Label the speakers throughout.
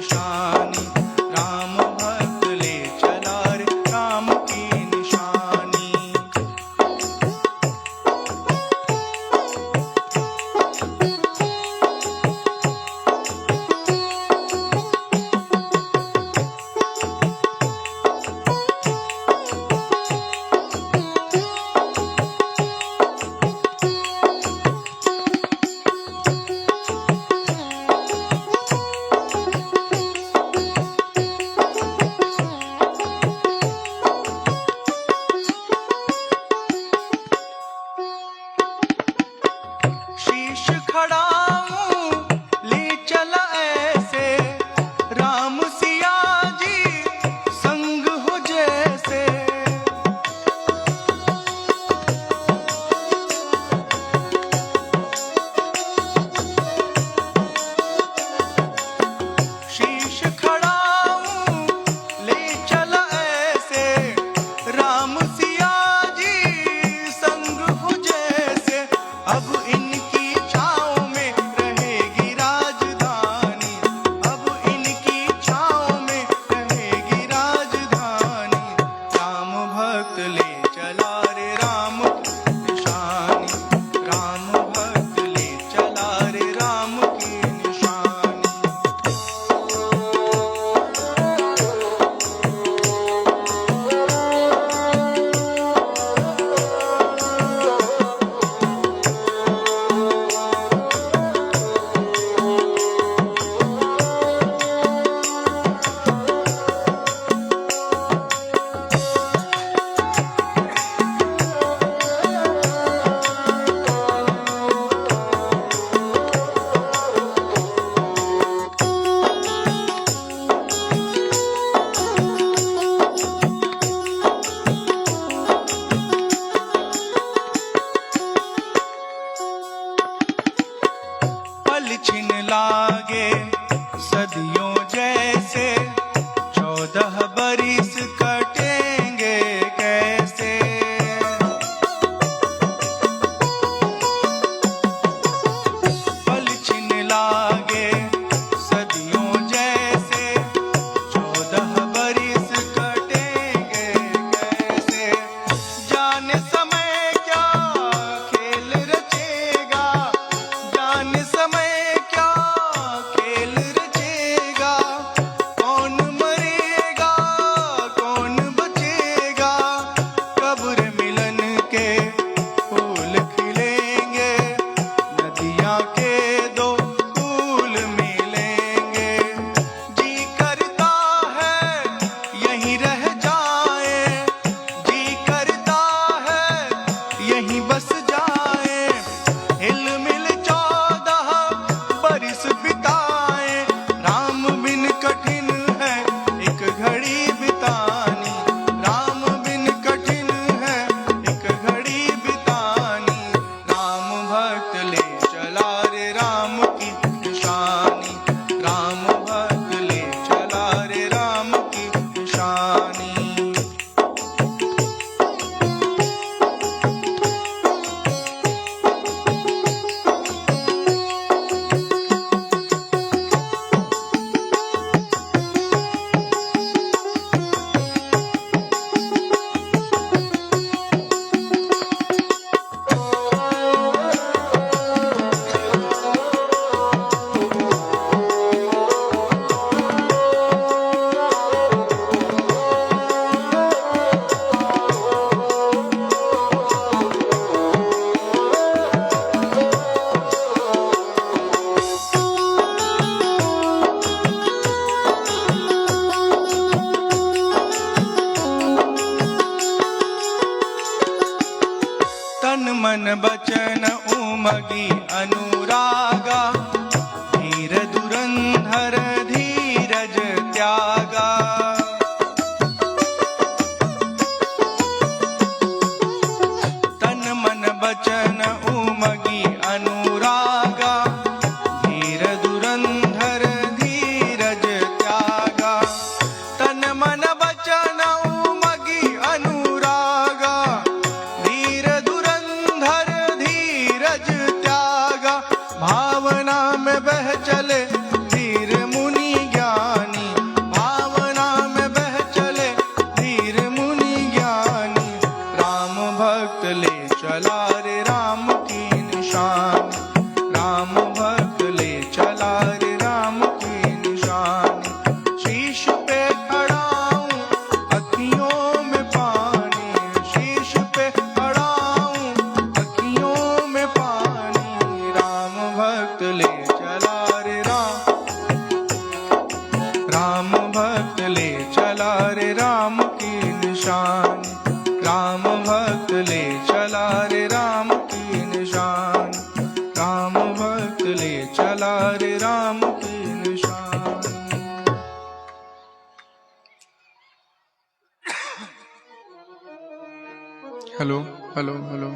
Speaker 1: निशानी, राम भक्त ले चला रे राम की निशानी। शीश खड़ाऊं ले चला ऐसे, राम सिया जी संग हो जैसे। शीश खड़ाऊं ले चला ऐसे, राम सिया जी संग हो जैसे। अब इनकी छाँव में रहेगी राजधानी, अब इनकी छाँव में रहेगी राजधानी। राम भक्त ले चला रे राम की निशानी, राम भक्त ले चला रे राम की निशानी। पल छिन लागे सदियों जैसे, 14 बरिस कटेंगे कैसे। पल छिन लागे सदियों जैसे, 14 बरिस कटेंगे कैसे। जाने समय क्या खेल रचेगा, जाने समय क्या खेल रचेगा। कौन मरेगा कौन बचेगा, कब्र मिलन के फूल खिलेंगे, नदियाँ के दो फूल मिलेंगे। जी करता है यहीं रह जाए, जी करता है यहीं बस जाए। हिल मिल 14 बरिस बिताए, राम बिन कठिन है एक घड़ी बितानी, राम बिन कठिन है एक घड़ी बितानी। राम भक्त ले चला रे राम की निशानी, राम भक्त ले चला रे राम की निशानी। तन मन बचन उमगी अनुरागा, धीर धुरंधर धीरज त्यागा। तन मन बचन उमगी अनुरागा, धीर धुरंधर धीरज त्यागा। तन मन बचन उमगी अनुरागा, धीर धुरंधर धीरज त्यागा। राम भक्त ले चला रे राम की निशान, राम भक्त ले चला रे राम की निशान, राम भक्त ले चला रे राम की निशान। Hello hello hello.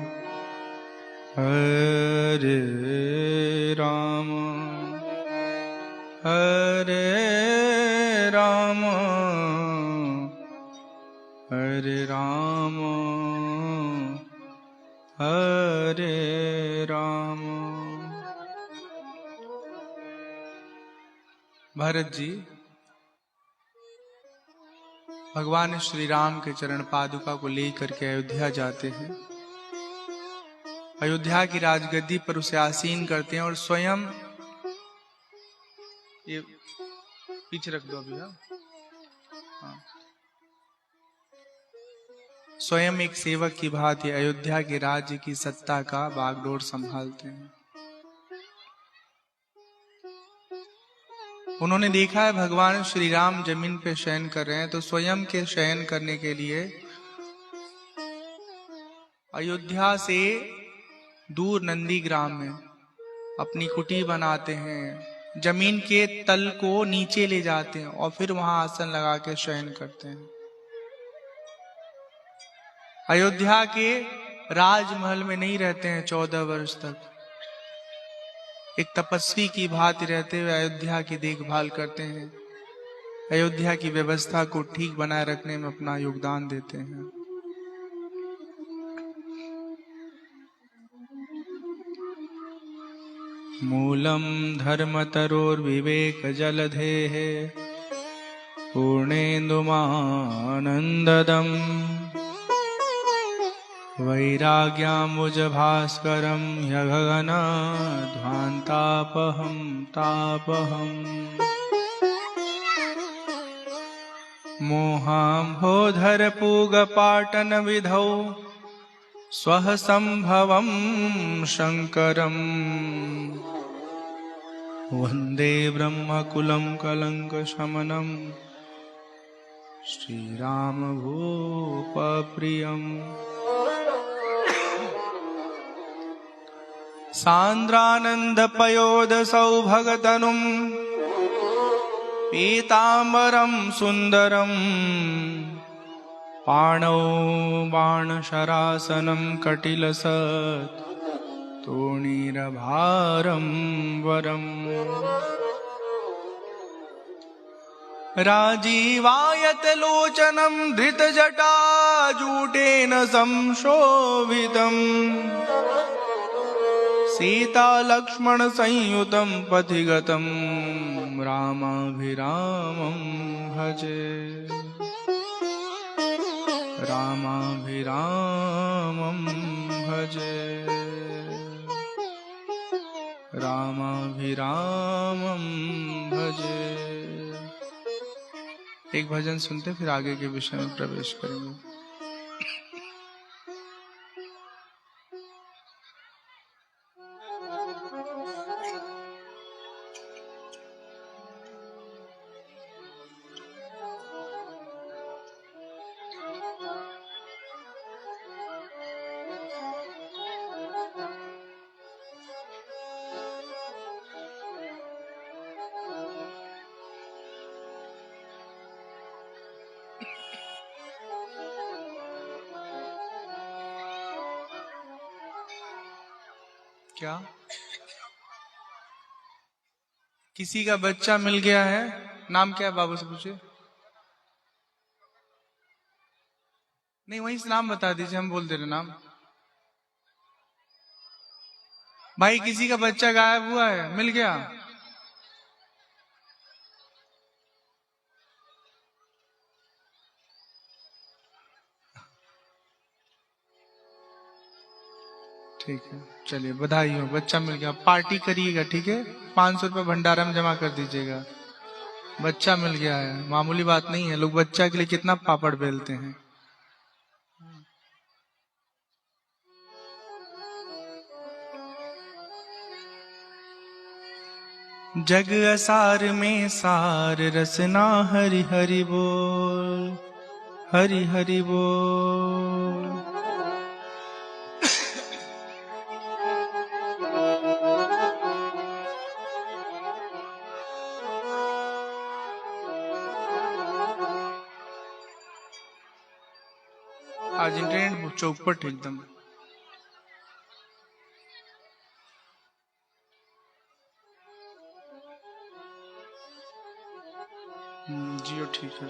Speaker 1: Hare Ram Hare Ram Hare Ram Hare Ram. Bharat ji भगवान श्री राम के चरण पादुका को लेकर के अयोध्या जाते हैं। अयोध्या की राजगद्दी पर उसे आसीन करते हैं और स्वयं, ये पीछे रख दो अभी। हाँ, स्वयं एक सेवक की भांति अयोध्या के राज्य की सत्ता का बागडोर संभालते हैं। उन्होंने देखा है भगवान श्री राम जमीन पे शयन कर रहे हैं, तो स्वयं के शयन करने के लिए अयोध्या से दूर नंदीग्राम में अपनी कुटी बनाते हैं, जमीन के तल को नीचे ले जाते हैं और फिर वहां आसन लगा के शयन करते हैं। अयोध्या के राजमहल में नहीं रहते हैं 14 वर्ष तक, एक तपस्वी की भांति रहते हुए अयोध्या की देखभाल करते हैं, अयोध्या की व्यवस्था को ठीक बनाए रखने में अपना योगदान देते हैं। मूलम धर्मतरोर्विवेक जलधेः पूर्णेन्दुमानन्ददम् वैराग्याम्बुज भास्करं ह्यगगनध्वान्तापहं तापहम् मोहाम्भोधरपूगपाटनविधौ स्वः सम्भवं शङ्करम् वन्दे ब्रह्मकुलं कलङ्कशमनं श्रीरामभूपप्रियम्। सान्द्रानन्दपयोदसौभगतनुं पीताम्बरं सुन्दरं पाणौ बाणशरासनं कटिलसत् तूणीरभारं वरम् राजीवायतलोचनं धृतजटाजूटेन संशोभितम् सीतालक्ष्मणसंयुतं पथिगतं रामाभिरामं भजे रामाभिरामं भजे रामाभिरामं भजे। एक भजन सुनते फिर आगे के विषय में प्रवेश करेंगे। क्या किसी का बच्चा मिल गया है? नाम क्या है? बाबू से पूछे। नहीं, वहीं से नाम बता दीजिए, हम बोल दे रहे नाम। भाई किसी का बच्चा गायब हुआ है, मिल गया? ठीक है, चलिए बधाई हो, बच्चा मिल गया। पार्टी करिएगा, ठीक है? 500 रुपये भंडारा में जमा कर दीजिएगा। बच्चा मिल गया है, मामूली बात नहीं है। लोग बच्चा के लिए कितना पापड़ बेलते हैं। जग असार में सार रसना हरि हरि बोल, हरि हरि बोल। आज इंटरनेट चौपट एकदम। जियो ठीक है।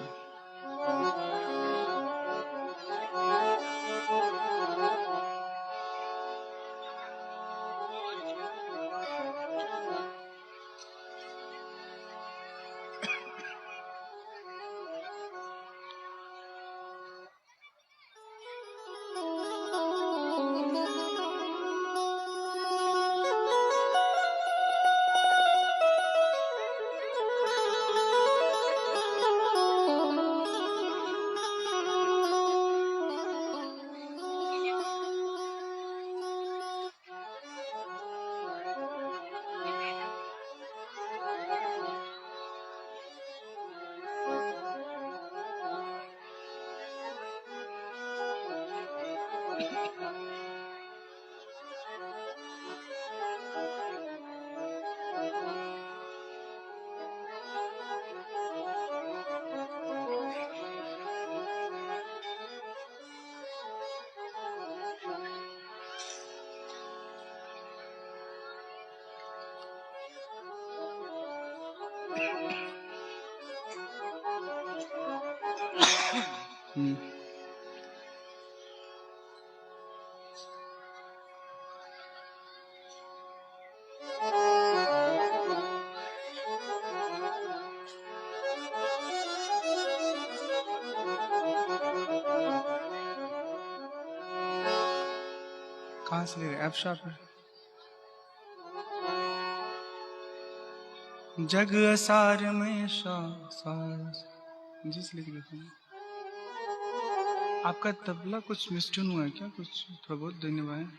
Speaker 1: कहाँ से ले रहे? एफ शार्प है। जग असार में सार जिस लिख देते हैं। आपका तबला कुछ मिस्ट्यून हुआ है क्या? कुछ थोड़ा बहुत धन्यवाद।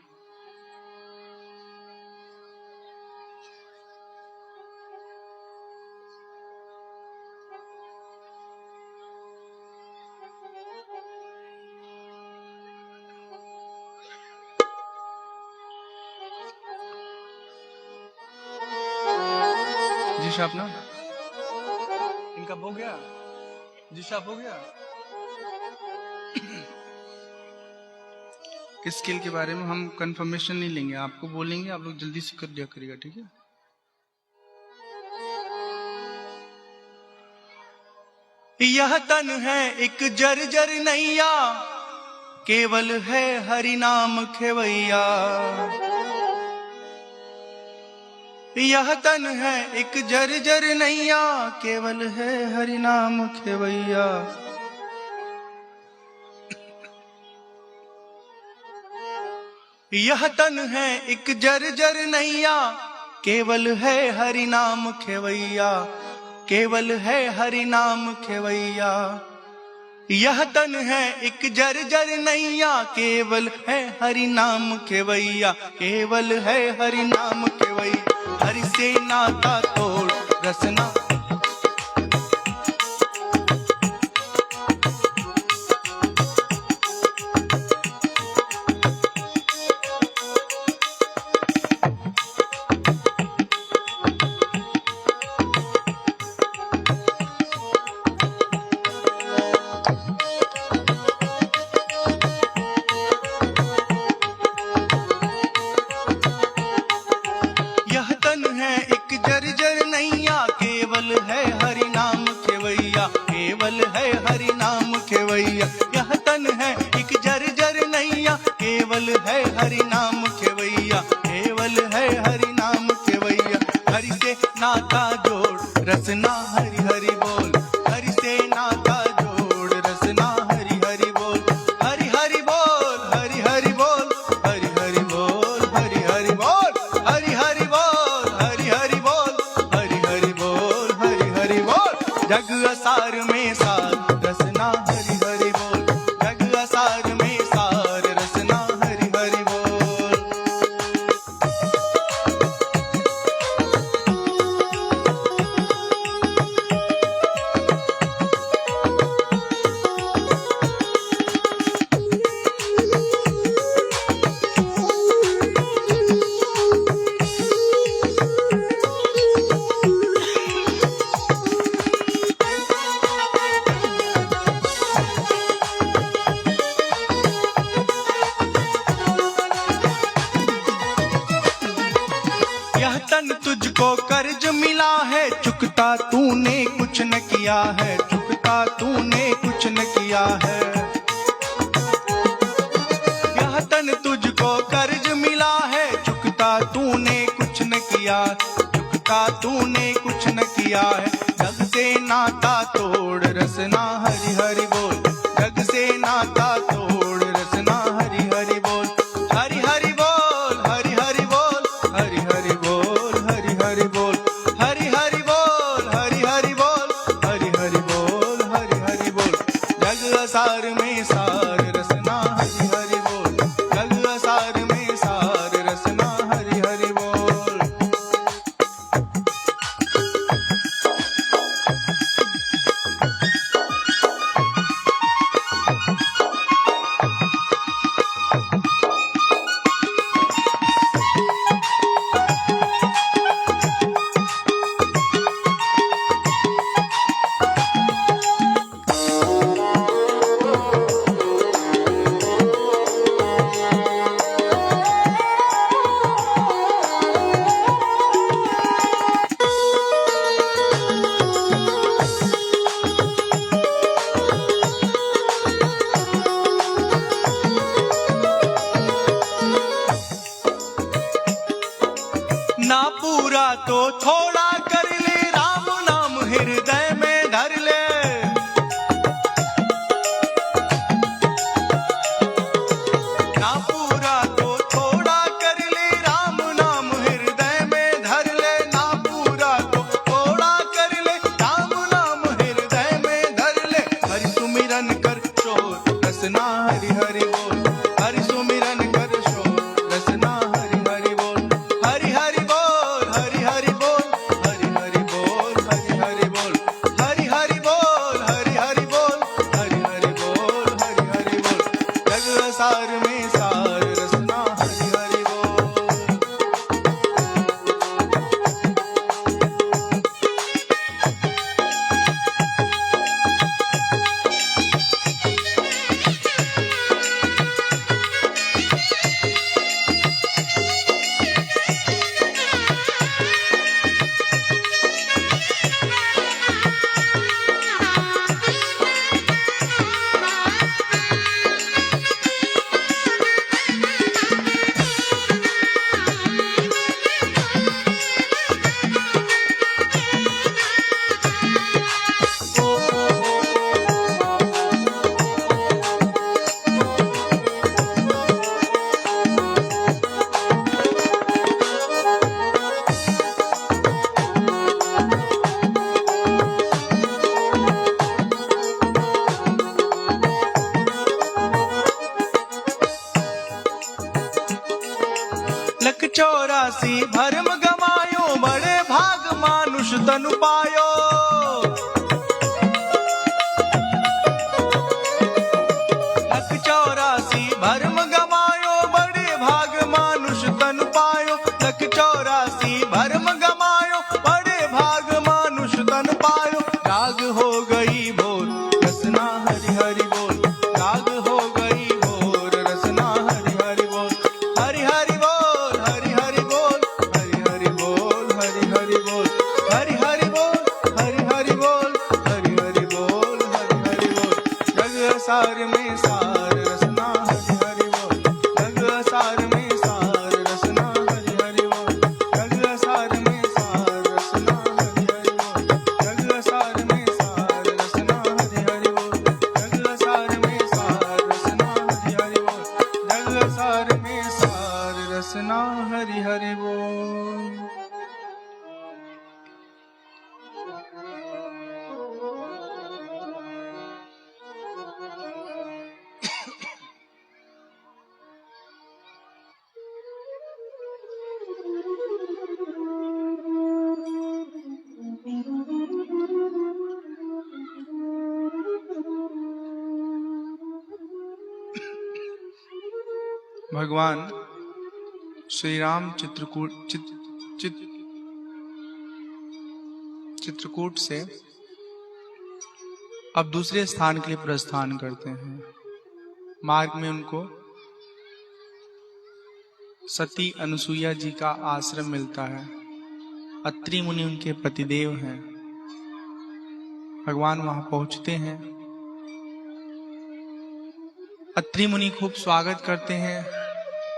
Speaker 1: जी साहब ना इनका हो गया। जी साहब हो गया। इस स्किल के बारे में हम कंफर्मेशन नहीं लेंगे, आपको बोलेंगे, आप लोग जल्दी से कर दिया करिएगा, ठीक है? यह तन है एक जर्जर नैया, केवल है हरि नाम खेवैया। यह तन है एक जर्जर नैया, केवल है हरि नाम खेवैया। यह तन है एक जर्जर नैया, केवल है हरि नाम खेवैया, केवल है हरि नाम खेवैया। यह तन है एक जर्जर नैया, केवल है हरि नाम खेवैया, केवल है हरि नाम खेवैया। हरि से नाता तोड़ रसना, यह तन है एक जर्जर नैया, केवल है हरि नाम खेवैया, केवल है हरि नाम खेवैया। हरि से नाता जोड़ रसना हरि हरि बोल, हरि से नाता जोड़ रसना हरि हरि बोल। हरि हरि बोल, हरि हरि बोल, हरि हरि बोल, हरि हरि बोल, हरि हरि बोल, हरि हरि बोल, हरि हरि बोल, हरि हरि बोल। जग असार में सार रसना हरि हरि बोल, जग असार में सार रसना हरि हरि बोल। किया है, चुकता तूने कुछ न किया है। यह तन तुझको कर्ज मिला है, चुकता तूने कुछ न किया, चुकता तूने कुछ न किया है। जग से नाता तोड़ रसना हरि हरि बोल, जग से नाता तोड़ रसना हरि हरि बोल, हरि हरि बोल, हरि हरि बोल, हरि हरि बोल, हरि हरि बोल, हरि हरि बोल, हरि हरि बोल, हरि हरि बोल, हरि हरि बोल। जग असार में सार रसना हरि हरि बोल, जग असार में सार रसना हरि हरि बोल। ना पूरा तो थोड़ा कर ले, राम नाम हृदय में धर ले। ना पूरा तो थोड़ा कर ले, राम नाम हृदय में धर ले। ना पूरा तो थोड़ा कर ले, राम नाम हृदय में धर ले। हरि सुमिरन कर शोर रसना हरि हरि बोल, हरि सुमिरन कर शोर रसना हरि हरि बोल, हरि हरि बोल, हरि हरि बोल, हरि हरि बोल, हरि हरि बोल, हरि हरि बोल, हरि हरि बोल, हरि हरि बोल, हरि हरि बोल। जग असार में सार रसना हरि हरि बोल। लख 84 भरम गमायो, बड़े भाग मानुष तनु पायो। लख 84 भरम गमायो, बड़े भाग मानुष तनु पायो। लख 84 भरम गमायो, बड़े भाग मानुष तनु पायो। राग हो गई भोर रसना हरि हरि बोल, राग हो गई भोर रसना हरि हरि बोल, हरि हरि बोल, हरि हरि बोल, हरि हरि बोल, हरि हरि बोल, हरि हरि बोल, हरि हरि बोल, हरि हरि बोल, हरि हरि बोल। जग असार में सार रसना हरि हरि बोल, जग असार में सार रसना हरि हरि बोल, जग असार में सार रसना हरि हरि बोल, जग असार में सार रसना हरि हरि बोल, जग असार में सार रसना हरि हरि बोल, जग असार में सार रसना हरि हरि बोल। भगवान श्री राम चित्रकूट से अब दूसरे स्थान के लिए प्रस्थान करते हैं। मार्ग में उनको सती अनुसुईया जी का आश्रम मिलता है। अत्रि मुनि उनके पतिदेव हैं। भगवान वहां पहुंचते हैं। अत्रि मुनि खूब स्वागत करते हैं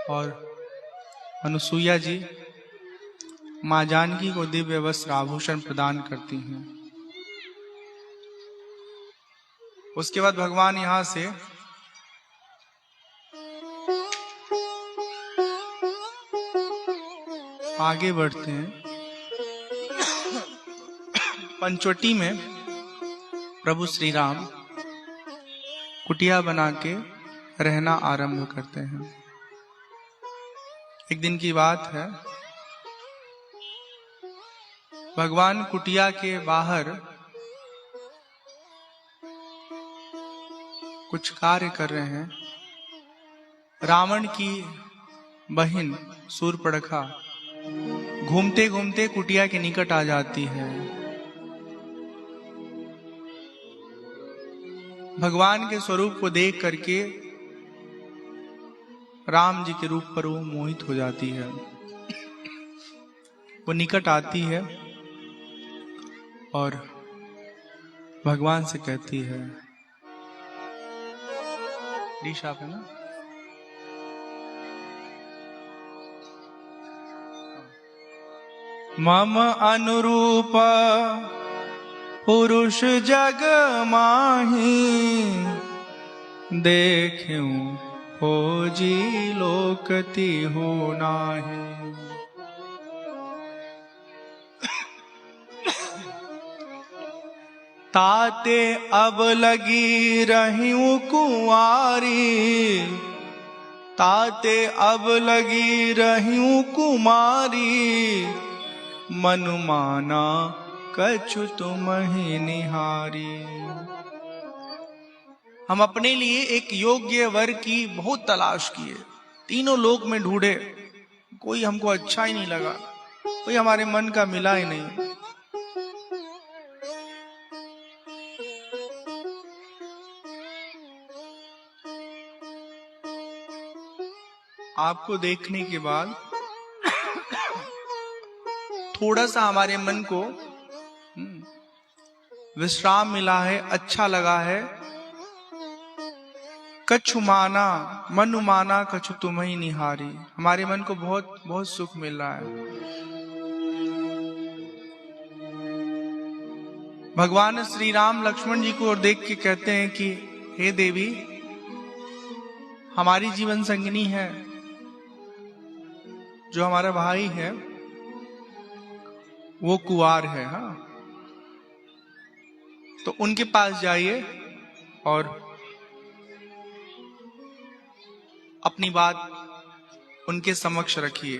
Speaker 1: और अनुसुईया जी मां जानकी को दिव्य वस्त्र आभूषण प्रदान करती हैं। उसके बाद भगवान यहां से आगे बढ़ते हैं। पंचवटी में प्रभु श्री राम कुटिया बना के रहना आरंभ करते हैं। एक दिन की बात है, भगवान कुटिया के बाहर कुछ कार्य कर रहे हैं। रावण की बहन शूर्पणखा घूमते घूमते कुटिया के निकट आ जाती है। भगवान के स्वरूप को देख करके राम जी के रूप पर वो मोहित हो जाती है। वो निकट आती है और भगवान से कहती है, आप है ना, मम अनुरूप पुरुष जग माही, देखूं हो जी लोकति हो नाही। ताते अब लगी रही कुंवारी, ताते अब लगी रही कुमारी, मनु माना कछु तुम ही निहारी। हम अपने लिए एक योग्य वर की बहुत तलाश किए, तीनों लोक में ढूंढे, कोई हमको अच्छा ही नहीं लगा, कोई हमारे मन का मिला ही नहीं। आपको देखने के बाद थोड़ा सा हमारे मन को विश्राम मिला है, अच्छा लगा है। कछु माना मनु माना कछु तुम ही निहारी, हमारे मन को बहुत बहुत सुख मिल रहा है। भगवान श्री राम लक्ष्मण जी को और देख के कहते हैं कि हे देवी, हमारी जीवन संगिनी है, जो हमारा भाई है वो कुंवार है। हाँ, तो उनके पास जाइए और अपनी बात उनके समक्ष रखिए।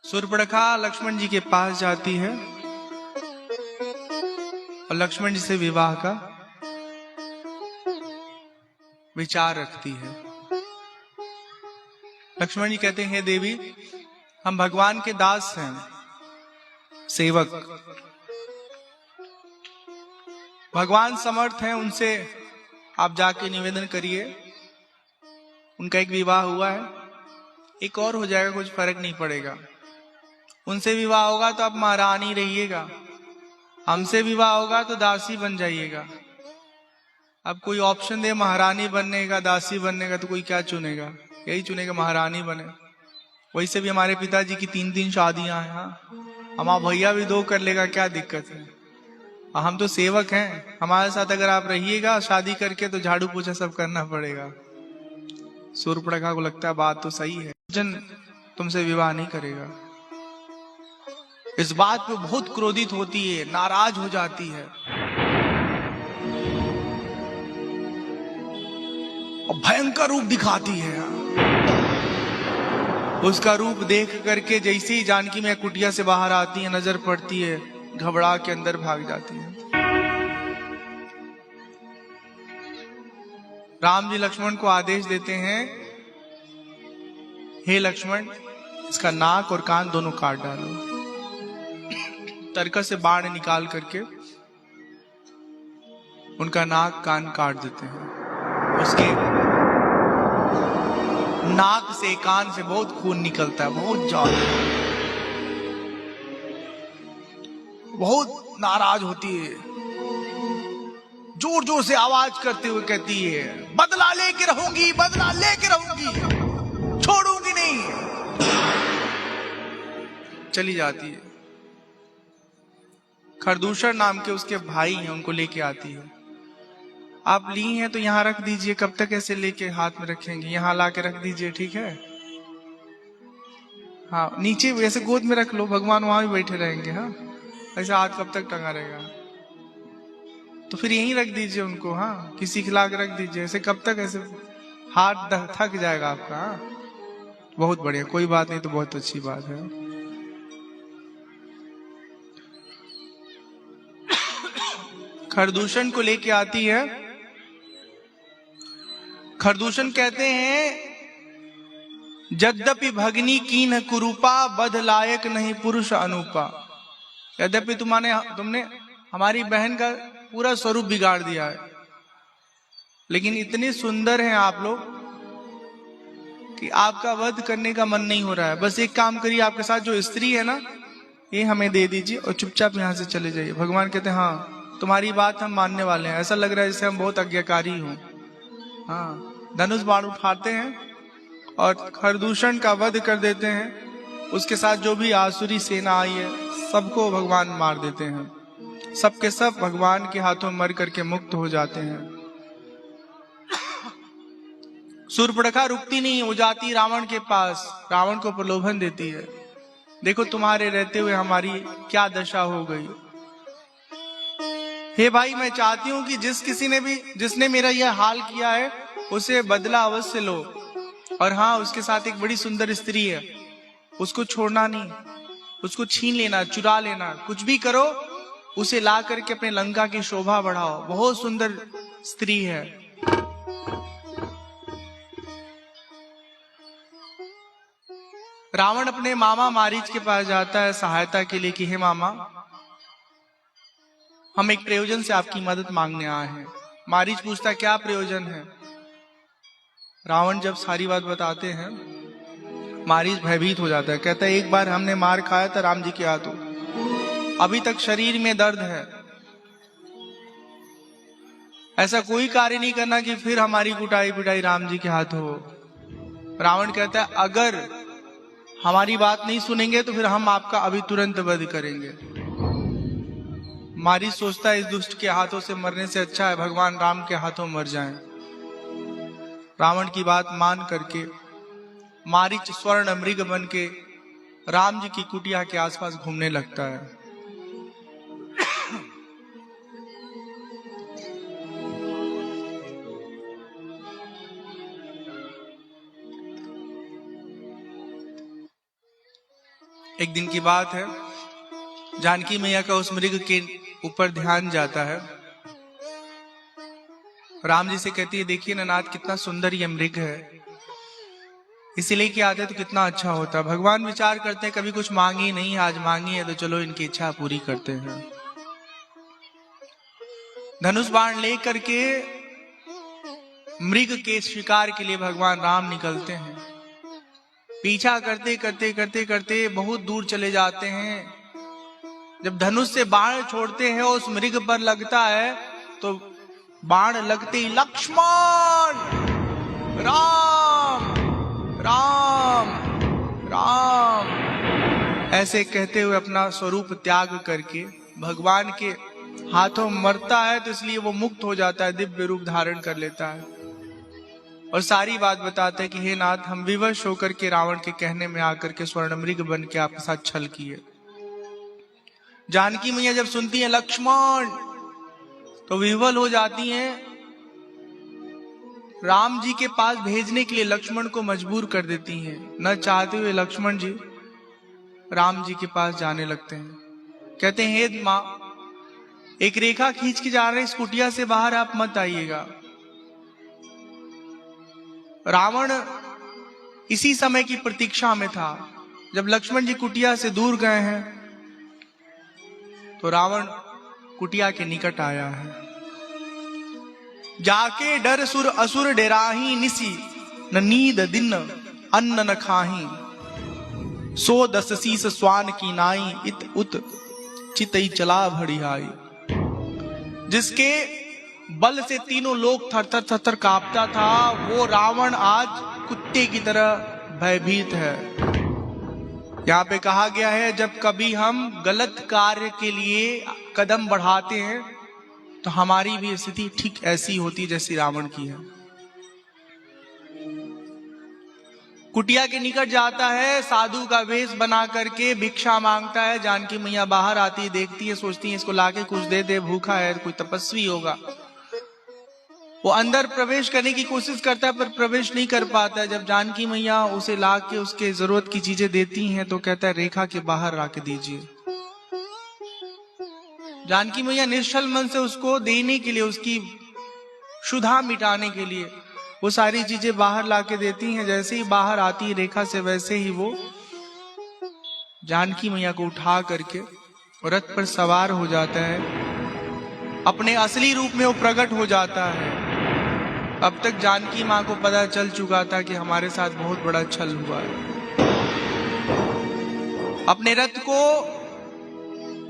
Speaker 1: शूर्पणखा लक्ष्मण जी के पास जाती है और लक्ष्मण जी से विवाह का विचार रखती है। लक्ष्मण जी कहते हैं, हे देवी, हम भगवान के दास हैं, सेवक। भगवान समर्थ हैं, उनसे आप जाके निवेदन करिए। उनका एक विवाह हुआ है, एक और हो जाएगा, कुछ फर्क नहीं पड़ेगा। उनसे विवाह होगा तो आप महारानी रहिएगा, हमसे विवाह होगा तो दासी बन जाइएगा। अब कोई ऑप्शन दे महारानी बनने का, दासी बनने का, तो कोई क्या चुनेगा? यही चुनेगा महारानी बने। वैसे भी हमारे पिताजी की 3-3 शादियां हैं। हाँ, हमारा भैया भी 2 कर लेगा, क्या दिक्कत है? हम तो सेवक हैं, हमारे साथ अगर आप रहिएगा शादी करके तो झाड़ू पोछा सब करना पड़ेगा। शूर्पणखा को लगता है बात तो सही है, जन तुमसे विवाह नहीं करेगा। इस बात पे बहुत क्रोधित होती है, नाराज हो जाती है और भयंकर रूप दिखाती है। उसका रूप देख करके जैसे ही जानकी में कुटिया से बाहर आती है, नजर पड़ती है, घबरा के अंदर भाग जाती है। राम जी लक्ष्मण को आदेश देते हैं, हे लक्ष्मण, इसका नाक और कान दोनों काट डालो। तरकस से बाण निकाल करके उनका नाक कान काट देते हैं। उसके नाक से कान से बहुत खून निकलता है, बहुत ज्यादा। बहुत नाराज होती है, जोर जोर से आवाज करते हुए कहती है, बदला लेके रहूंगी, बदला लेके रहूंगी, छोड़ूंगी नहीं। चली जाती है। खरदूषण नाम के उसके भाई हैं, उनको लेके आती है। आप ली हैं तो यहां रख दीजिए, कब तक ऐसे लेके हाथ में रखेंगे, यहां ला के रख दीजिए, ठीक है। हाँ, नीचे वैसे गोद में रख लो, भगवान वहां भी बैठे रहेंगे। हाँ, ऐसा हाथ कब तक टंगा रहेगा, तो फिर यहीं रख दीजिए उनको। हाँ, किसी खिला के रख दीजिए, ऐसे कब तक, ऐसे हाथ थक जाएगा आपका। हाँ, बहुत बढ़िया, कोई बात नहीं, तो बहुत अच्छी बात है। खरदूषण को लेके आती है। खरदूषण कहते हैं, यद्यपि भगनी कीन कुरूपा, बध लायक नहीं पुरुष अनूपा। यद्यपि तुमने हमारी बहन का पूरा स्वरूप बिगाड़ दिया है, लेकिन इतने सुंदर हैं आप लोग कि आपका वध करने का मन नहीं हो रहा है। बस एक काम करिए, आपके साथ जो स्त्री है ना, ये हमें दे दीजिए और चुपचाप यहां से चले जाइए। भगवान कहते हैं, हाँ तुम्हारी बात हम मानने वाले हैं। ऐसा लग रहा है जैसे हम बहुत आज्ञाकारी हों। हाँ, धनुष बाण उठाते हैं और खरदूषण का वध कर देते हैं। उसके साथ जो भी आसुरी सेना आई है, सबको भगवान मार देते हैं। सबके सब भगवान के हाथों मर करके मुक्त हो जाते हैं। सूर्पणखा रुकती नहीं, हो जाती रावण के पास, रावण को प्रलोभन देती है, देखो तुम्हारे रहते हुए हमारी क्या दशा हो गई। हे भाई, मैं चाहती हूं कि जिसने मेरा यह हाल किया है, उसे बदला अवश्य लो। और हाँ, उसके साथ एक बड़ी सुंदर स्त्री है, उसको छोड़ना नहीं, उसको छीन लेना, चुरा लेना, कुछ भी करो, उसे ला करके अपने लंका की शोभा बढ़ाओ। बहुत सुंदर स्त्री है। रावण अपने मामा मारीच के पास जाता है सहायता के लिए कि हे मामा, हम एक प्रयोजन से आपकी मदद मांगने आए हैं। मारीच पूछता, क्या प्रयोजन है। रावण जब सारी बात बताते हैं, मारीच भयभीत हो जाता है। कहता है, एक बार हमने मार खाया था राम जी के हाथों, अभी तक शरीर में दर्द है। ऐसा कोई कार्य नहीं करना कि फिर हमारी कुटाई पिटाई राम जी के हाथ हो। रावण कहता है, अगर हमारी बात नहीं सुनेंगे तो फिर हम आपका अभी तुरंत वध करेंगे। मारीच सोचता है, इस दुष्ट के हाथों से मरने से अच्छा है भगवान राम के हाथों मर जाएं। रावण की बात मान करके मारीच स्वर्ण मृग बन के राम जी की कुटिया के आसपास घूमने लगता है। एक दिन की बात है, जानकी मैया का उस मृग के ऊपर ध्यान जाता है। राम जी से कहती है, देखिए ना नाथ, कितना सुंदर ये मृग है, इसे लेके आते तो कितना अच्छा होता। भगवान विचार करते हैं, कभी कुछ मांगी नहीं, आज मांगी है तो चलो इनकी इच्छा पूरी करते हैं। धनुष बाण ले करके मृग के शिकार के लिए भगवान राम निकलते हैं। पीछा करते करते करते करते बहुत दूर चले जाते हैं। जब धनुष से बाण छोड़ते हैं, उस मृग पर लगता है, तो बाण लगते ही लक्ष्मण राम राम राम ऐसे कहते हुए अपना स्वरूप त्याग करके भगवान के हाथों मरता है। तो इसलिए वो मुक्त हो जाता है, दिव्य रूप धारण कर लेता है और सारी बात बताते हैं कि हे नाथ, हम विवश होकर के रावण के कहने में आकर के स्वर्ण मृग बन के आपके साथ छल किए। जानकी मैया जब सुनती है लक्ष्मण, तो विह्वल हो जाती हैं। राम जी के पास भेजने के लिए लक्ष्मण को मजबूर कर देती हैं। न चाहते हुए लक्ष्मण जी राम जी के पास जाने लगते हैं। कहते हैं, हे मां, एक रेखा खींच के जा रहे, इस कुटिया से बाहर आप मत आइएगा। रावण इसी समय की प्रतीक्षा में था। जब लक्ष्मण जी कुटिया से दूर गए हैं, तो रावण कुटिया के निकट आया है। जाके डर सुर असुर डेराही निसी न नींद दिन अन्न न खाही, सो 10 शीस स्वान की नाई, इत उत चितई चला भड़ियाई। जिसके बल से तीनों लोग थर थर कांपता था, वो रावण आज कुत्ते की तरह भयभीत है। यहाँ पे कहा गया है, जब कभी हम गलत कार्य के लिए कदम बढ़ाते हैं तो हमारी भी स्थिति ठीक ऐसी होती जैसी रावण की है। कुटिया के निकट जाता है, साधु का वेश बना करके भिक्षा मांगता है। जानकी मैया बाहर आती है, देखती है, सोचती है इसको लाके कुछ दे दे, भूखा है, कोई तपस्वी होगा। वो अंदर प्रवेश करने की कोशिश करता है पर प्रवेश नहीं कर पाता है। जब जानकी मैया उसे लाके उसके जरूरत की चीजें देती हैं तो कहता है रेखा के बाहर लाके दीजिए। जानकी मैया निश्चल मन से उसको देने के लिए, उसकी क्षुधा मिटाने के लिए वो सारी चीजें बाहर लाके देती हैं। जैसे ही बाहर आती है रेखा से, वैसे ही वो जानकी मैया को उठा करके रथ पर सवार हो जाता है। अपने असली रूप में वो प्रकट हो जाता है। अब तक जानकी मां को पता चल चुका था कि हमारे साथ बहुत बड़ा छल हुआ है। अपने रथ को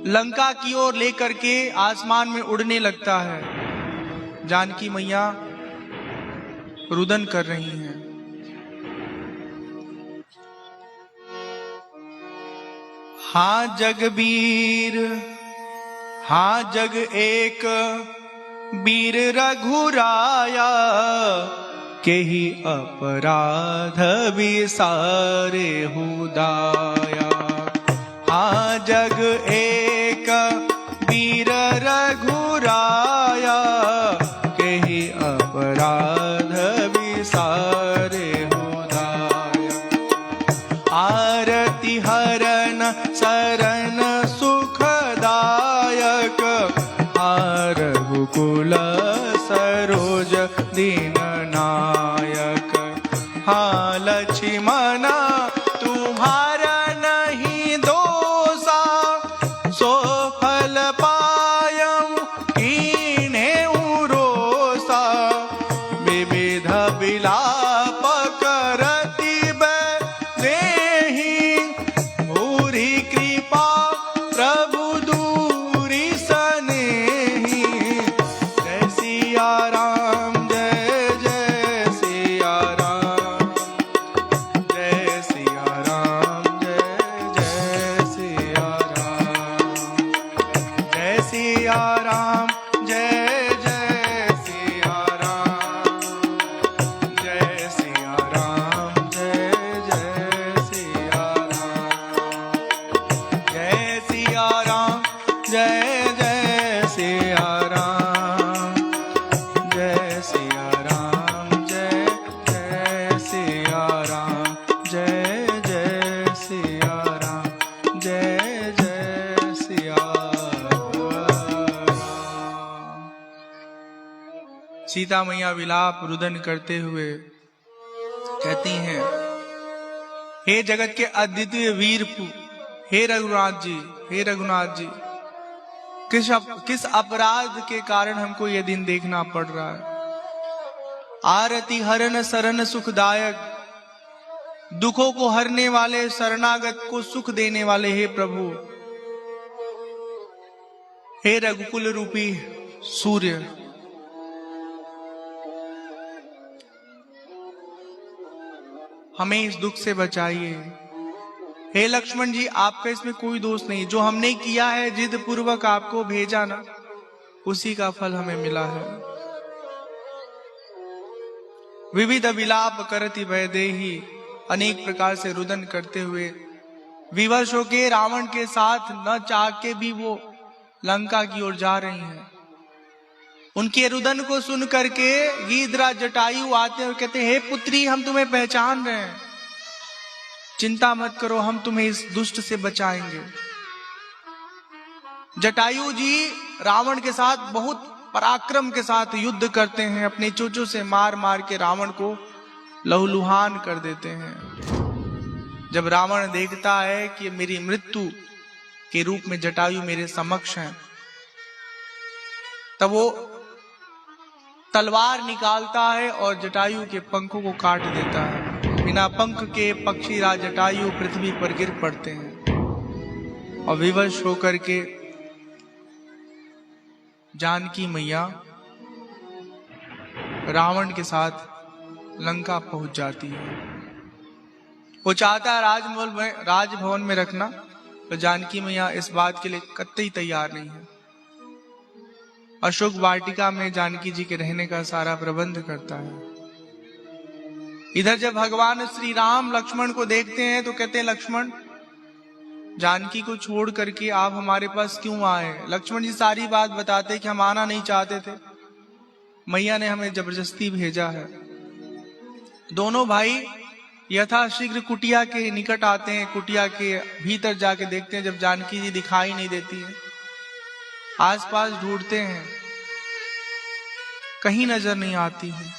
Speaker 1: लंका की ओर लेकर के आसमान में उड़ने लगता है। जानकी मैया रुदन कर रही हैं। हाँ जगबीर, हाँ जग एक वीर रघुराया, केहि अपराध विसारे हुदाया। हाँ जग एक वीर रघुराया, केहि अपराध विसारे हुदाया। आरती हरन शरण सुखदायक, रघुकुल सरोज दीन नायक। हाँ लक्ष्मण तुम्हारा नहीं दोषा, सो फल पायम कीन्हे रोषा। विविध विलाप करति देहि, भूरि कृपा प्रभु दूरी सनेहि। जय सिया राम, जय जय सिया राम, जय सिया राम, जय जय सिया राम, जय सिया राम, जय जय सिया राम, जय सिया राम, जय जय सिया राम, जय सिया राम, जय जय सिया राम, जय सिया राम, जय जय सिया राम, जय जय सिया राम, जय जय सिया राम। सीता मैया विलाप रुदन करते हुए कहती हैं, हे जगत के अद्वितीय वीर, हे रघुनाथ जी, हे रघुनाथ जी, किस अपराध के कारण हमको ये दिन देखना पड़ रहा है। आरती हरन शरण सुखदायक, दुखों को हरने वाले, शरणागत को सुख देने वाले हे प्रभु, हे रघुकुल रूपी सूर्य, हमें इस दुख से बचाइए। हे लक्ष्मण जी, आपका इसमें कोई दोष नहीं। जो हमने किया है, जिद पूर्वक आपको भेजा ना, उसी का फल हमें मिला है। विविध विलाप करति वैदेही, अनेक प्रकार से रुदन करते हुए विवश होके रावण के साथ न चाह के भी वो लंका की ओर जा रही हैं। उनके रुदन को सुन करके गीधराज जटायु आते और कहते, हे पुत्री, हम तुम्हें पहचान रहे हैं, चिंता मत करो, हम तुम्हें इस दुष्ट से बचाएंगे। जटायु जी रावण के साथ बहुत पराक्रम के साथ युद्ध करते हैं, अपने चोंचों से मार मार के रावण को लहूलुहान कर देते हैं। जब रावण देखता है कि मेरी मृत्यु के रूप में जटायु मेरे समक्ष हैं, तब वो तलवार निकालता है और जटायु के पंखों को काट देता है। बिना पंख के पक्षी राजटायु पृथ्वी पर गिर पड़ते हैं और विवश होकर के जानकी मैया रावण के साथ लंका पहुंच जाती है। वो चाहता है राजभवन में रखना, तो जानकी मैया इस बात के लिए कतई तैयार नहीं है। अशोक वाटिका में जानकी जी के रहने का सारा प्रबंध करता है। इधर जब भगवान श्री राम लक्ष्मण को देखते हैं तो कहते हैं, लक्ष्मण, जानकी को छोड़ करके आप हमारे पास क्यों आए? लक्ष्मण जी सारी बात बताते कि हम आना नहीं चाहते थे, मैया ने हमें जबरदस्ती भेजा है। दोनों भाई यथाशीघ्र कुटिया के निकट आते हैं। कुटिया के भीतर जाके देखते हैं, जब जानकी जी दिखाई नहीं देती है, आसपास ढूंढते हैं, कहीं नजर नहीं आती है।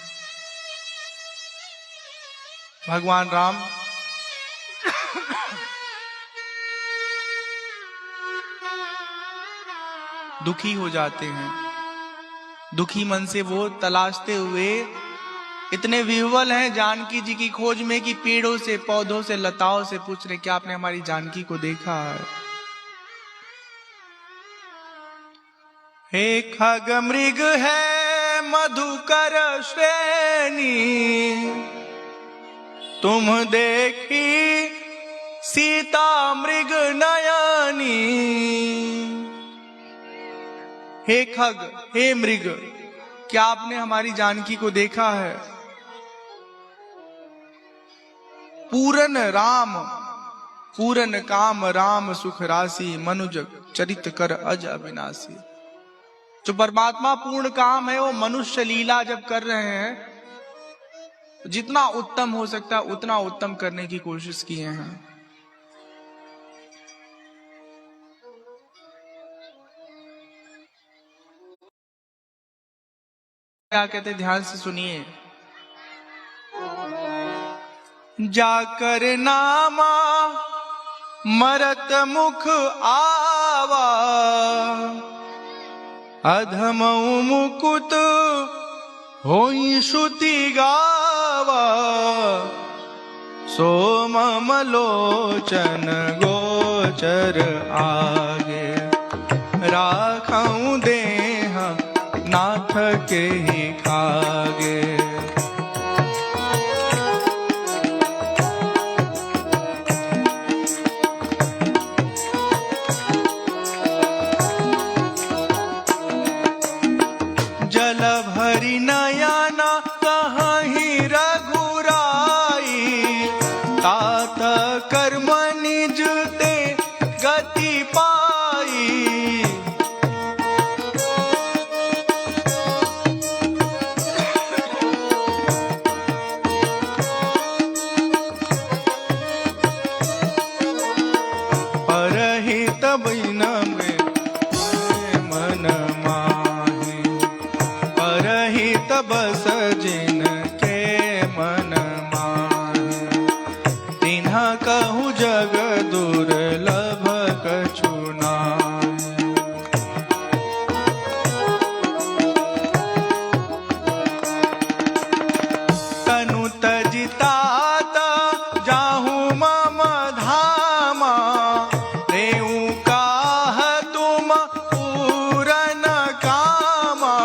Speaker 1: भगवान राम दुखी हो जाते हैं। दुखी मन से वो तलाशते हुए इतने विह्वल हैं जानकी जी की खोज में कि पेड़ों से, पौधों से, लताओं से पूछ रहे, क्या आपने हमारी जानकी को देखा है? हे खग मृग है मधुकर श्रेणी, तुम देखी सीता मृग नयनी। हे खग, हे मृग, क्या आपने हमारी जानकी को देखा है? पूरन राम, पूरन काम राम सुख राशि, मनुज चरित कर अज अविनाशी। जो परमात्मा पूर्ण काम है, वो मनुष्य लीला जब कर रहे हैं, जितना उत्तम हो सकता है उतना उत्तम करने की कोशिश किए हैं। क्या कहते, ध्यान से सुनिए। जाकर नामा मरत मुख आवा, अधमऊ मुकुत होई श्रुति गावा। सोम लोचन गोचर आगे, राखऊं देह नाथ के ही खागे। जल भरी नयना कहीं रघुराई, तात कर्म निज ते गति पाई। परहित बिन में मन माहि, परहित बस जिन के मन माहि। तिन्हा कहूँ जग दुर्लभ कछु नाहि। तनु तजि तात जाहूँ मम धामा, रेऊ काह तुम पूरन कामा।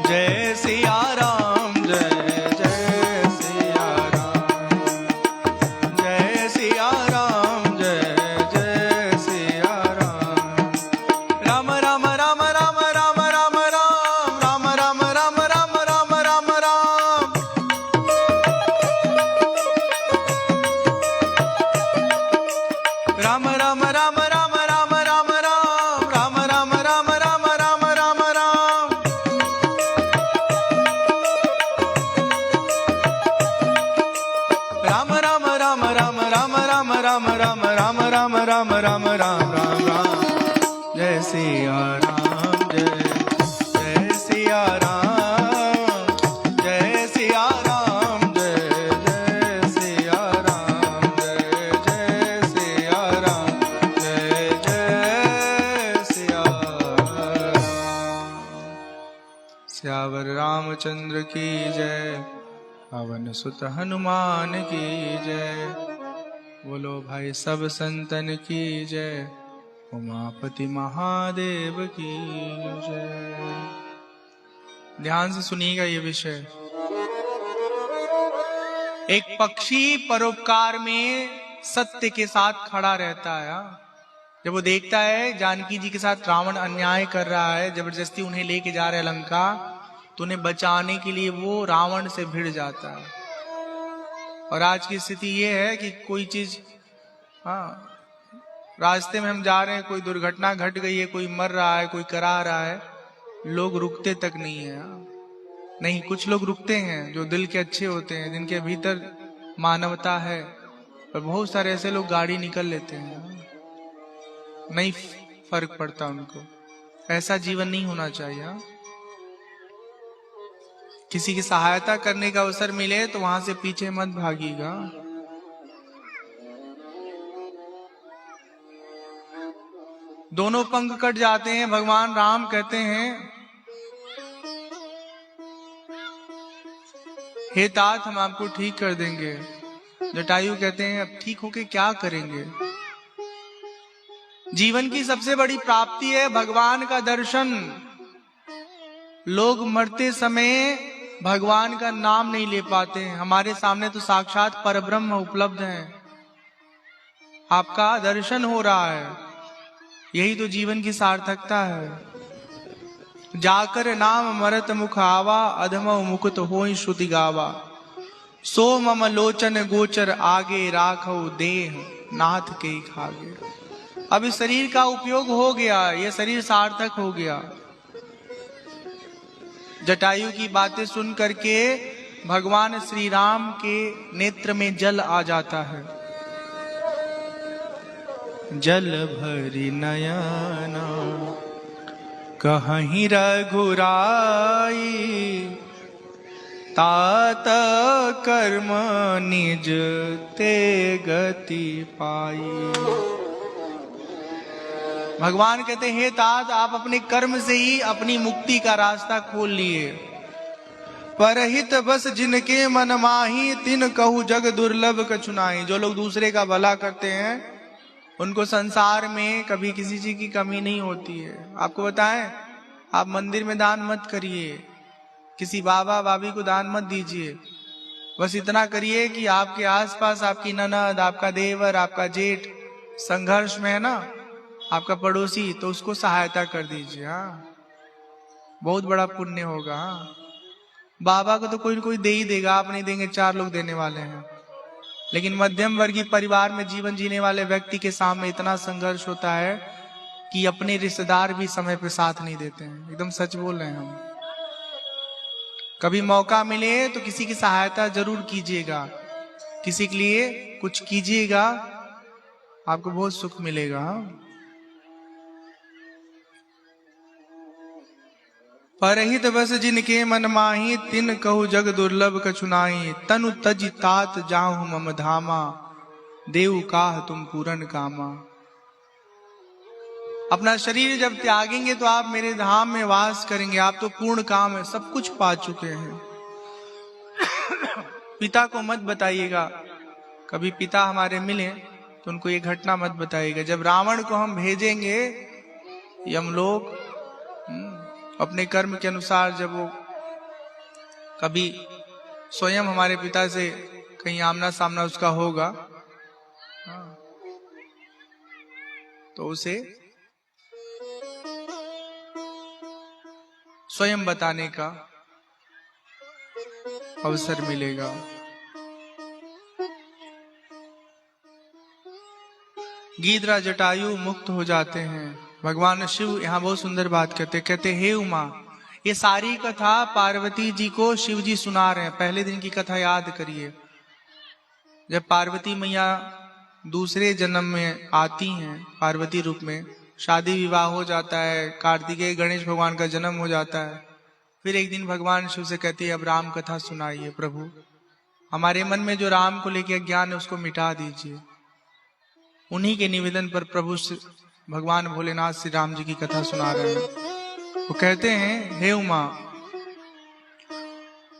Speaker 1: जय सिया राम, जय जय सिया राम, जय सिया राम, जय जय सिया राम। राम राम राम राम राम राम राम, राम राम राम राम राम राम राम। राम राम राम राम राम राम राम, राम राम राम राम राम राम राम। राम राम राम राम राम राम राम राम राम राम राम राम राम राम राम। जय सिया राम, जय जय सिया राम, जय सिया राम, जय जय सिया राम, जय जय सिया रामचंद्र की जय, पवन सुत हनुमान की जय, बोलो भाई सब संतन की जय, उमापति महादेव की जय। ध्यान से सुनिएगा ये विषय। एक पक्षी परोपकार में सत्य के साथ खड़ा रहता है। जब वो देखता है जानकी जी के साथ रावण अन्याय कर रहा है, जबरदस्ती उन्हें लेके जा रहे लंका, तो उन्हें बचाने के लिए वो रावण से भिड़ जाता है। और आज की स्थिति ये है कि कोई चीज, रास्ते में हम जा रहे हैं, कोई दुर्घटना घट गई है, कोई मर रहा है, कोई करा रहा है, लोग रुकते तक नहीं है। नहीं, कुछ लोग रुकते हैं जो दिल के अच्छे होते हैं, जिनके भीतर मानवता है, और बहुत सारे ऐसे लोग गाड़ी निकल लेते हैं, नहीं फर्क पड़ता उनको। ऐसा जीवन नहीं होना चाहिए। किसी की सहायता करने का अवसर मिले तो वहां से पीछे मत भागिएगा। दोनों पंख कट जाते हैं। भगवान राम कहते हैं, हे तात हम आपको ठीक कर देंगे। जटायु कहते हैं, अब ठीक होके क्या करेंगे? जीवन की सबसे बड़ी प्राप्ति है भगवान का दर्शन। लोग मरते समय भगवान का नाम नहीं ले पाते हैं। हमारे सामने तो साक्षात परब्रह्म उपलब्ध है, आपका दर्शन हो रहा है, यही तो जीवन की सार्थकता है। जाकर नाम मरत मुख आवा, अधम मुकुत होई श्रुति गावा, सो मम लोचन गोचर आगे, राखो देह नाथ के खागे। अब इस शरीर का उपयोग हो गया, ये शरीर सार्थक हो गया। जटायु की बातें सुन करके भगवान श्री राम के नेत्र में जल आ जाता है। जल भरी नयना कहीं रघुराई, तात कर्म निज ते गति पाई। भगवान कहते हैं, तात आप अपने कर्म से ही अपनी मुक्ति का रास्ता खोल लिए। परहित बस जिनके मन माही, तिन कहू जग दुर्लभ कछुनाई। जो लोग दूसरे का भला करते हैं उनको संसार में कभी किसी चीज की कमी नहीं होती है। आपको बताएं, आप मंदिर में दान मत करिए, किसी बाबा बाबी को दान मत दीजिए। बस इतना करिए कि आपके आसपास आपकी ननद, आपका देवर, आपका जेठ संघर्ष में है ना, आपका पड़ोसी, तो उसको सहायता कर दीजिए। हाँ, बहुत बड़ा पुण्य होगा। बाबा को तो कोई न कोई दे ही देगा, आप नहीं देंगे, 4 लोग देने वाले हैं। लेकिन मध्यम वर्गीय परिवार में जीवन जीने वाले व्यक्ति के सामने इतना संघर्ष होता है कि अपने रिश्तेदार भी समय पे साथ नहीं देते हैं। एकदम सच बोल रहे हैं हम। कभी मौका मिले तो किसी की सहायता जरूर कीजिएगा, किसी के लिए कुछ कीजिएगा, आपको बहुत सुख मिलेगा। परहित बस जिनके मन माही, तिन कहु जग दुर्लभ कछुनाई। तनु तज तात जाहु मम धामा, देव काह तुम पूरन कामा। अपना शरीर जब त्यागेंगे तो आप मेरे धाम में वास करेंगे। आप तो पूर्ण काम है, सब कुछ पा चुके हैं। पिता को मत बताइएगा, कभी पिता हमारे मिले तो उनको ये घटना मत बताइएगा। जब रावण को हम भेजेंगे, हम लोग अपने कर्म के अनुसार, जब वो कभी स्वयं हमारे पिता से कहीं आमना सामना उसका होगा, तो उसे स्वयं बताने का अवसर मिलेगा। गीधरा जटायु मुक्त हो जाते हैं। भगवान शिव यहाँ बहुत सुंदर बात कहते हे उमा, ये सारी कथा पार्वती जी को शिव जी सुना रहे हैं। पहले दिन की कथा याद करिए, जब पार्वती मैया दूसरे जन्म में आती हैं पार्वती रूप में, शादी विवाह हो जाता है, कार्तिकेय गणेश भगवान का जन्म हो जाता है। फिर एक दिन भगवान शिव से कहती है, अब राम कथा सुनाइए प्रभु, हमारे मन में जो राम को लेकर अज्ञान है उसको मिटा दीजिए। उन्हीं के निवेदन पर प्रभु भगवान भोलेनाथ श्री राम जी की कथा सुना रहे हैं। वो कहते हैं, हे उमा,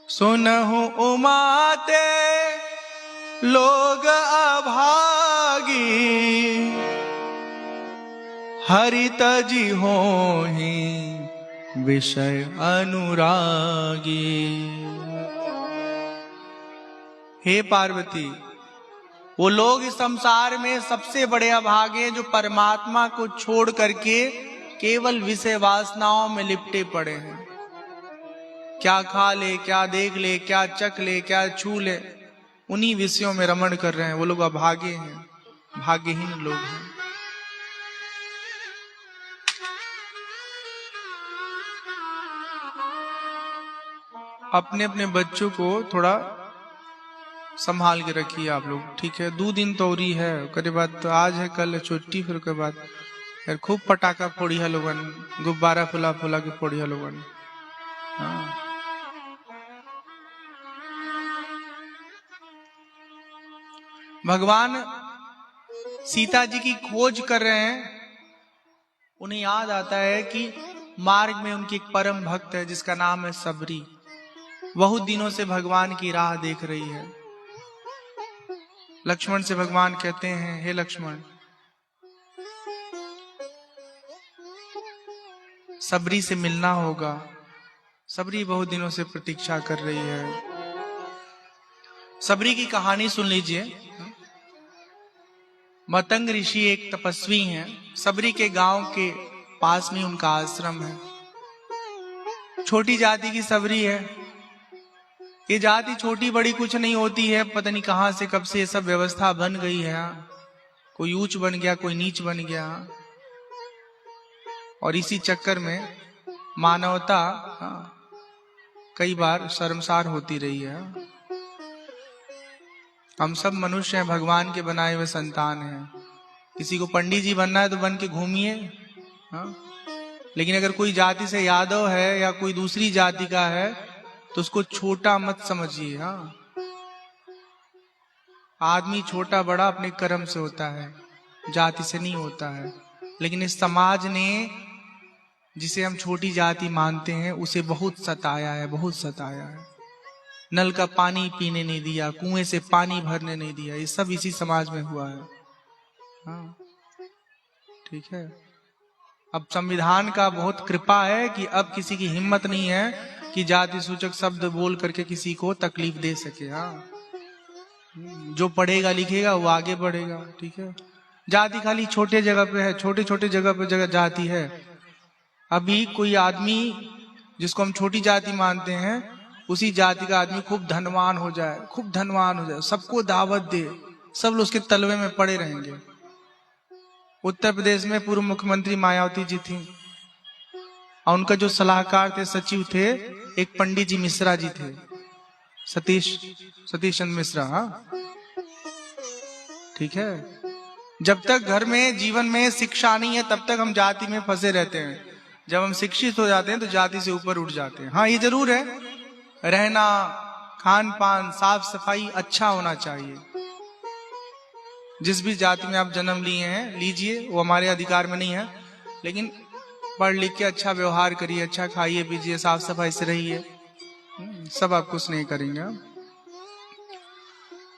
Speaker 1: सुनहु उमाते लोग अभागी, हरित जी होहि विषय अनुरागी। हे पार्वती, वो लोग इस संसार में सबसे बड़े अभागे हैं जो परमात्मा को छोड़ करके केवल विषय वासनाओं में लिपटे पड़े हैं। क्या खा ले, क्या देख ले, क्या चख ले, क्या छू ले, उन्हीं विषयों में रमण कर रहे हैं। वो लोग अभागे हैं, भाग्यहीन लोग हैं। अपने अपने बच्चों को थोड़ा संभाल के रखिए आप लोग, ठीक है। 2 दिन तो औरी है, उसके बाद तो आज है, कल है छुट्टी, फिर उसके बाद फिर खूब पटाखा फोड़ी है लोगन, गुब्बारा फुला फुला के फोड़ी है लोगन। हाँ। भगवान सीता जी की खोज कर रहे हैं। उन्हें याद आता है कि मार्ग में उनकी एक परम भक्त है जिसका नाम है सबरी। बहुत दिनों से भगवान की राह देख रही है। लक्ष्मण से भगवान कहते हैं, हे लक्ष्मण, सबरी से मिलना होगा। सबरी बहुत दिनों से प्रतीक्षा कर रही है। सबरी की कहानी सुन लीजिए। मतंग ऋषि एक तपस्वी हैं। सबरी के गांव के पास में उनका आश्रम है। छोटी जाति की सबरी है। ये जाति छोटी बड़ी कुछ नहीं होती है, पता नहीं कहां से कब से ये सब व्यवस्था बन गई है। कोई ऊंच बन गया, कोई नीच बन गया, और इसी चक्कर में मानवता कई बार शर्मसार होती रही है। हम सब मनुष्य हैं, भगवान के बनाए हुए संतान हैं। किसी को पंडित जी बनना है तो बन के घूमिए, लेकिन अगर कोई जाति से यादव है या कोई दूसरी जाति का है तो उसको छोटा मत समझिए। आदमी छोटा बड़ा अपने कर्म से होता है, जाति से नहीं होता है। लेकिन इस समाज ने जिसे हम छोटी जाति मानते हैं उसे बहुत सताया है, बहुत सताया है। नल का पानी पीने नहीं दिया, कुएं से पानी भरने नहीं दिया, ये सब इसी समाज में हुआ है। हाँ, ठीक है। अब संविधान का बहुत कृपा है कि अब किसी की हिम्मत नहीं है कि जाति सूचक शब्द बोल करके किसी को तकलीफ दे सके। हाँ, जो पढ़ेगा लिखेगा वो आगे बढ़ेगा, ठीक है। जाति खाली छोटे जगह पे है, छोटे छोटे जगह पे जगह जाति है। अभी कोई आदमी जिसको हम छोटी जाति मानते हैं, उसी जाति का आदमी खूब धनवान हो जाए, खूब धनवान हो जाए, सबको दावत दे, सब लोग उसके तलवे में पड़े रहेंगे। उत्तर प्रदेश में पूर्व मुख्यमंत्री मायावती जी थी, और उनका जो सलाहकार थे, सचिव थे, एक पंडित जी मिश्रा जी थे, सतीश चंद्र मिश्रा। हाँ, ठीक है। जब तक घर में जीवन में शिक्षा नहीं है तब तक हम जाति में फंसे रहते हैं। जब हम शिक्षित हो जाते हैं तो जाति से ऊपर उठ जाते हैं। हाँ, ये जरूर है, रहना, खान पान, साफ सफाई अच्छा होना चाहिए। जिस भी जाति में आप जन्म लिए हैं लीजिए, वो हमारे अधिकार में नहीं है, लेकिन पढ़ लिख के अच्छा व्यवहार करिए, अच्छा खाइए पीजिए, साफ सफाई से रहिए, सब आपको स्नेह करेंगे।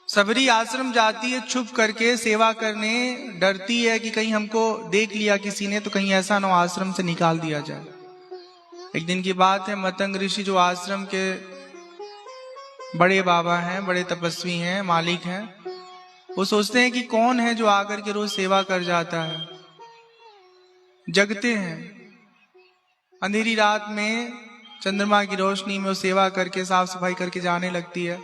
Speaker 1: सबरी आश्रम जाती है छुप करके सेवा करने, डरती है कि कहीं हमको देख लिया किसी ने तो कहीं ऐसा ना आश्रम से निकाल दिया जाए। एक दिन की बात है, मतंग ऋषि जो आश्रम के बड़े बाबा हैं, बड़े तपस्वी हैं, मालिक हैं, वो सोचते हैं कि कौन है जो आकर के रोज सेवा कर जाता है। जगते हैं, अंधेरी रात में चंद्रमा की रोशनी में वो सेवा करके साफ सफाई करके जाने लगती है।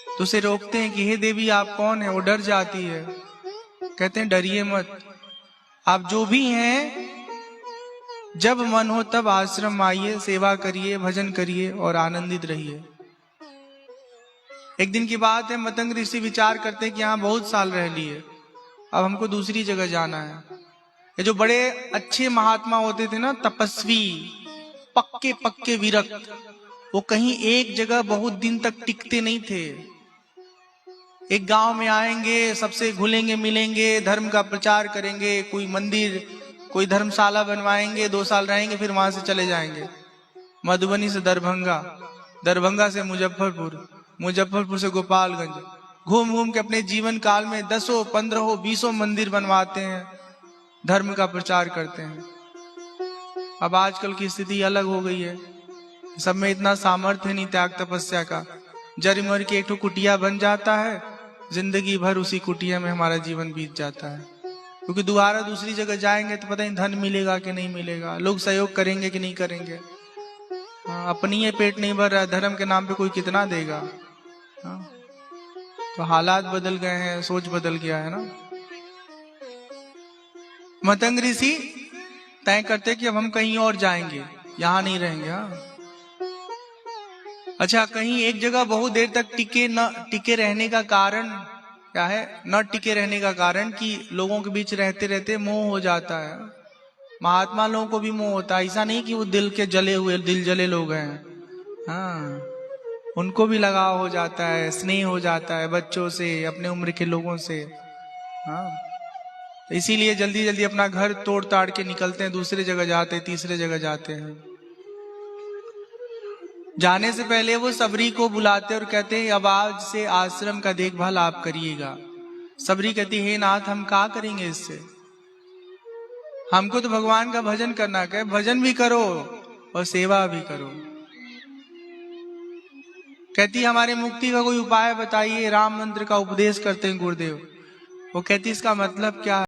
Speaker 1: तो उसे रोकते हैं कि हे देवी आप कौन है। वो डर जाती है। कहते हैं डरिए मत, आप जो भी हैं जब मन हो तब आश्रम आइए, सेवा करिए, भजन करिए और आनंदित रहिए। एक दिन की बात है, मतंग ऋषि विचार करते हैं कि यहाँ बहुत साल रह लिए, अब हमको दूसरी जगह जाना है। ये जो बड़े अच्छे महात्मा होते थे ना, तपस्वी, पक्के पक्के विरक्त, वो कहीं एक जगह बहुत दिन तक टिकते नहीं थे। एक गांव में आएंगे, सबसे घुलेंगे मिलेंगे, धर्म का प्रचार करेंगे, कोई मंदिर कोई धर्मशाला बनवाएंगे, 2 साल रहेंगे, फिर वहां से चले जाएंगे। मधुबनी से दरभंगा, दरभंगा से मुजफ्फरपुर, मुजफ्फरपुर से गोपालगंज, घूम घूम के अपने जीवन काल में 10, 15, 20 मंदिर बनवाते हैं, धर्म का प्रचार करते हैं। अब आजकल की स्थिति अलग हो गई है, सब में इतना सामर्थ्य नहीं त्याग तपस्या का। जर मर के एक कुटिया बन जाता है, जिंदगी भर उसी कुटिया में हमारा जीवन बीत जाता है, क्योंकि दोबारा दूसरी जगह जाएंगे तो पता नहीं धन मिलेगा कि नहीं मिलेगा, लोग सहयोग करेंगे कि नहीं करेंगे। अपनी ये पेट नहीं भर रहा है, धर्म के नाम पे कोई कितना देगा। तो हालात बदल गए हैं, सोच बदल गया है ना। मतंग ऋषि तय करते कि अब हम कहीं और जाएंगे, यहां नहीं रहेंगे। अच्छा, कहीं एक जगह बहुत देर तक टिके रहने का कारण क्या है? न टिके रहने का कारण कि लोगों के बीच रहते रहते मोह हो जाता है। महात्मा लोगों को भी मोह होता है, ऐसा नहीं कि वो दिल जले लोग हैं। हाँ, उनको भी लगाव हो जाता है, स्नेह हो जाता है बच्चों से, अपने उम्र के लोगों से। हाँ, इसीलिए जल्दी जल्दी अपना घर तोड़ ताड़ के निकलते हैं, दूसरे जगह जाते, तीसरे जगह जाते हैं। जाने से पहले वो सबरी को बुलाते और कहते हैं अब आज से आश्रम का देखभाल आप करिएगा। सबरी कहती हे नाथ, हम क्या करेंगे इससे, हमको तो भगवान का भजन करना है। भजन भी करो और सेवा भी करो। कहती हमारे मुक्ति का कोई उपाय बताइए, राम मंत्र का उपदेश करते हैं गुरुदेव। वो कहती इसका मतलब क्या है?